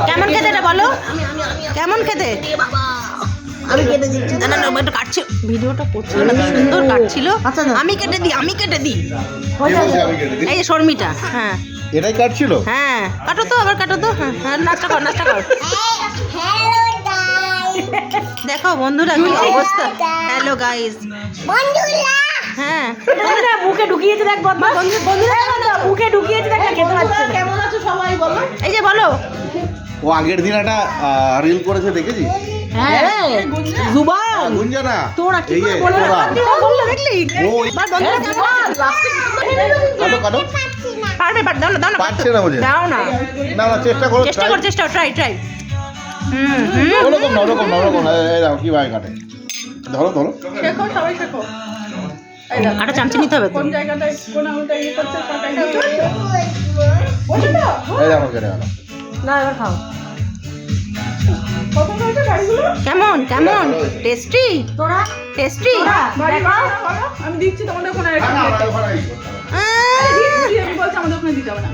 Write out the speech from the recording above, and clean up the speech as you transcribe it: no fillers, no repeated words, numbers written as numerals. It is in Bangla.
কেমন খেতে এটা বলো, কেমন খেতে? আমি কেটে দিচ্ছি। না না একটু কাটছে, ভিডিওটা করছিল না, সুন্দর কাটছিল। আমি কেটে দিই, আমি কেটে দিই। এই যে শর্মিটা, হ্যাঁ এটাই কাটছিল। হ্যাঁ কাটো তো, আবার কাটো তো। হ্যাঁ নাচটা কর, নাচটা কর। দেখো বন্ধুরা কি অবস্থা। হ্যালো গাইস হ্যাঁ মুখে ঢুকিয়েছে দেখ বদমা, বন্ধুরা মুখে ঢুকিয়েছে দেখ, খেতে পাচ্ছে না। কেমন আছো সবাই বলো? এই যে বলো। ও আগের দিন একটা রিল করেছে দেখেছিস? হ্যাঁ জুবান গুঞ্জনা তোরা কি এই করে যে বলে তোরা। বললো দেখলি? ওই এবার বন্ধুরা কেমন? কাটো কাটো। পারবে, দাও না, দাও না, পারছে না বোঝে। দাও না, না না চেষ্টা করো। চেষ্টা কর, চেষ্টা ট্রাই ট্রাই। ওরকম না ওরকম না ওরকম না। এই দাও কি ভাই কাটে। ধরো ধরো। শেখো, সবাই শেখো। এই দেখো, আটা চামচে নিতে হবে তো। কোন জায়গাটায় কোন আঙুলটা ইয়ে করছে, কাটা হচ্ছে। বসে তো? এই দেখো কেটে গেল। না এবার খাও। পছন্দ হয়েছে গাড়িগুলো? কেমন কেমন টেস্টি তোরা টেস্টি? বাড়ি ভাড়া করো, আমি দিচ্ছি তোমাদের ওখানে আরেকটা না না প্লেটে। ওখানে আহ দিচ্ছি, আমি বলছি আমাদের ওখানে দিতে হবে না।